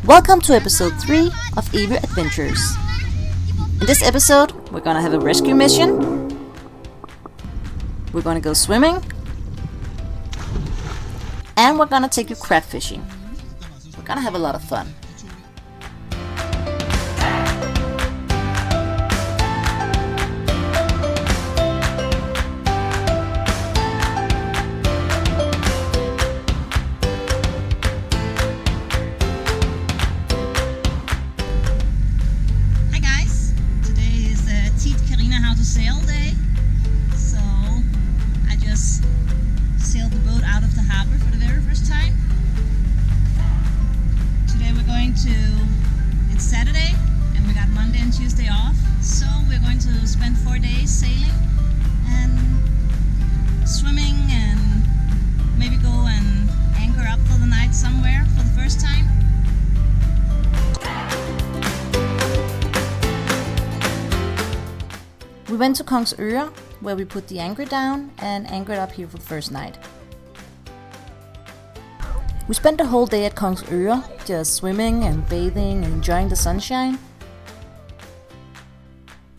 Welcome to episode 3 of Evy Adventures. In this episode, we're gonna have a rescue mission. We're gonna go swimming. And we're gonna take you crab fishing. We're gonna have a lot of fun. Sail day, so I just sailed the boat out of the harbor for the very first time. Today we're going to, it's Saturday and we got Monday and Tuesday off, so we're going to spend 4 days sailing and swimming and maybe go and anchor up for the night somewhere for the first time. We went to Kongsøre, where we put the anchor down and anchored up here for the first night. We spent the whole day at Kongsøre, just swimming and bathing and enjoying the sunshine.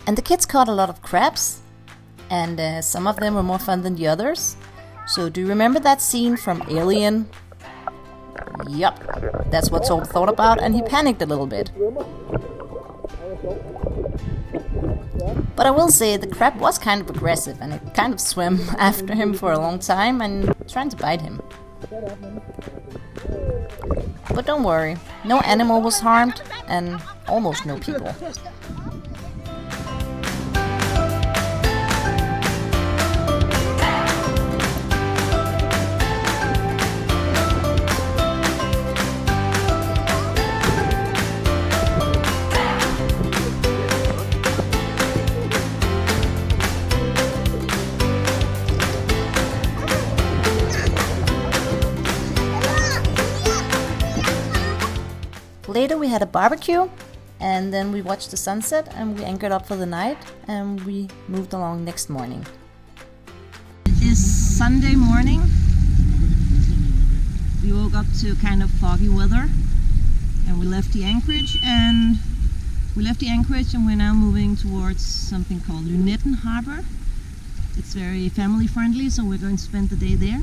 And the kids caught a lot of crabs, and some of them were more fun than the others. So do you remember that scene from Alien? Yup, that's what Sol thought about, and he panicked a little bit. But I will say the crab was kind of aggressive and it kind of swam after him for a long time and trying to bite him. But don't worry, no animal was harmed and almost no people. Later we had a barbecue, and then we watched the sunset and we anchored up for the night and we moved along next morning. It is Sunday morning. We woke up to kind of foggy weather and we left the anchorage and we're now moving towards something called Lynæs Harbor. It's very family friendly, so we're going to spend the day there.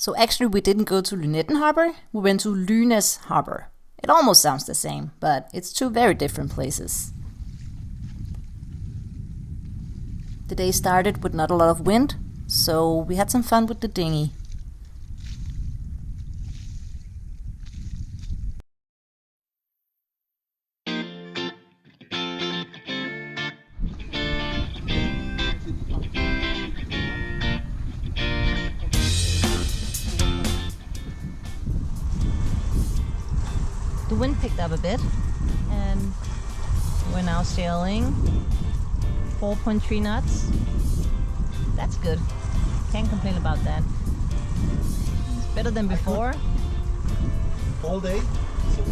So actually we didn't go to Lynæs Harbor, we went to Lynæs Harbor. It almost sounds the same, but it's two very different places. The day started with not a lot of wind, so we had some fun with the dinghy. The wind picked up a bit and we're now sailing 4.3 knots. That's good. Can't complain about that. It's better than before. All day?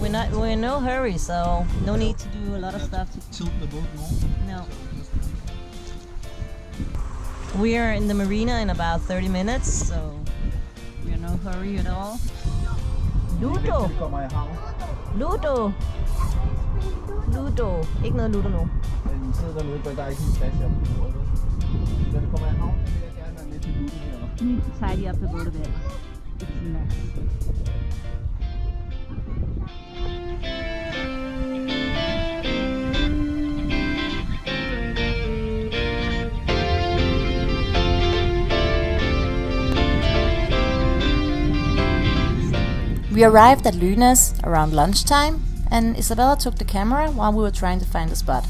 We're in no hurry, so no need to do a lot of stuff. Tilt the boat more? No. We are in the marina in about 30 minutes, so we're in no hurry at all. Ludo! Ludo! Ludo! Ikke noget Ludo nu. Den sidder dernede, der er ikke en plads her på bordet. Når det kommer i havn, så vil jeg gerne være med til Ludo heroppe. Need to tidy up the boat a bit. It's a mess. We arrived at Lynæs around lunchtime, and Isabella took the camera while we were trying to find a spot.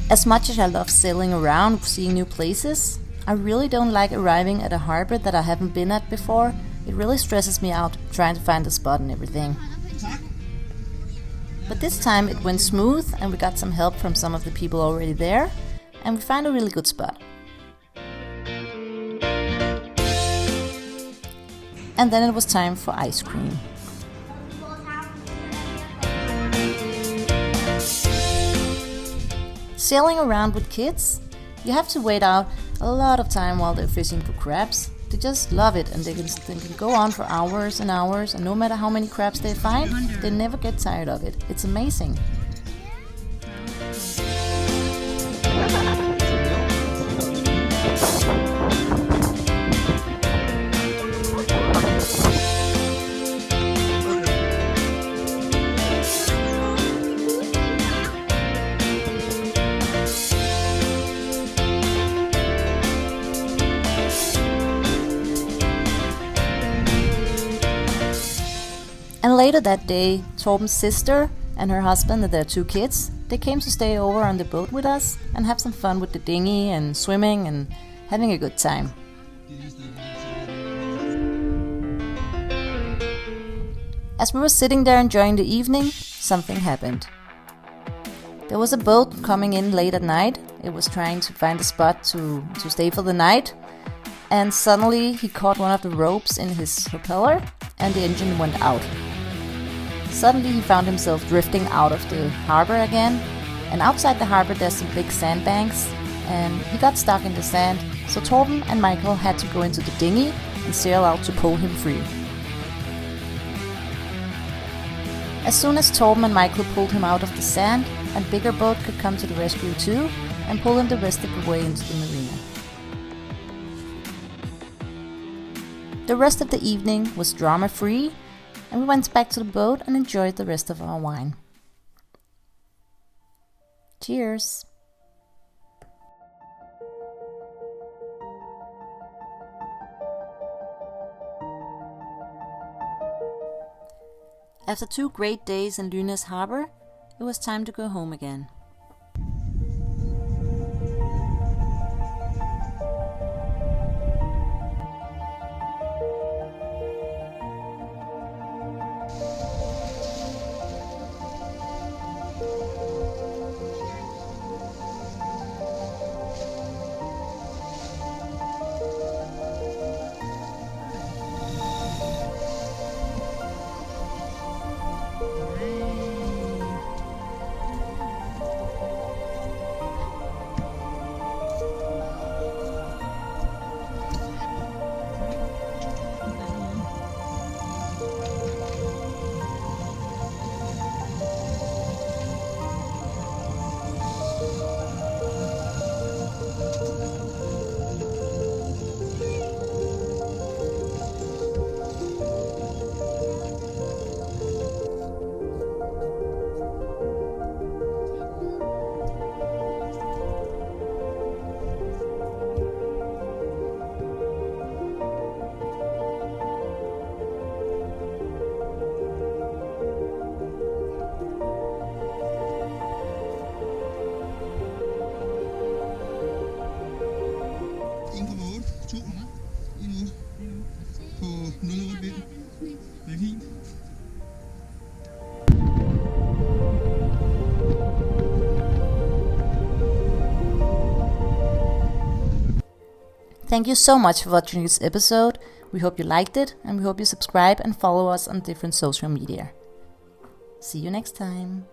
As much as I love sailing around, seeing new places, I really don't like arriving at a harbor that I haven't been at before. It really stresses me out trying to find a spot and everything. But this time it went smooth and we got some help from some of the people already there, and we found a really good spot. and then it was time for ice cream. Sailing around with kids, you have to wait out a lot of time while they're fishing for crabs. They just love it, and they can go on for hours and hours, and no matter how many crabs they find, they never get tired of it. It's amazing. And later that day, Torben's sister and her husband and their 2 kids, they came to stay over on the boat with us and have some fun with the dinghy and swimming and having a good time. As we were sitting there enjoying the evening, something happened. There was a boat coming in late at night. It was trying to find a spot to stay for the night. And suddenly he caught one of the ropes in his propeller and the engine went out. Suddenly he found himself drifting out of the harbor again, and outside the harbor there's some big sandbanks, and he got stuck in the sand, so Torben and Michael had to go into the dinghy and sail out to pull him free. As soon as Torben and Michael pulled him out of the sand, a bigger boat could come to the rescue too and pull him the rest of the way into the marina. The rest of the evening was drama-free, and we went back to the boat and enjoyed the rest of our wine. Cheers! After 2 great days in Lynæs Harbor, it was time to go home again. Thank you so much for watching this episode. We hope you liked it, and we hope you subscribe and follow us on different social media. See you next time.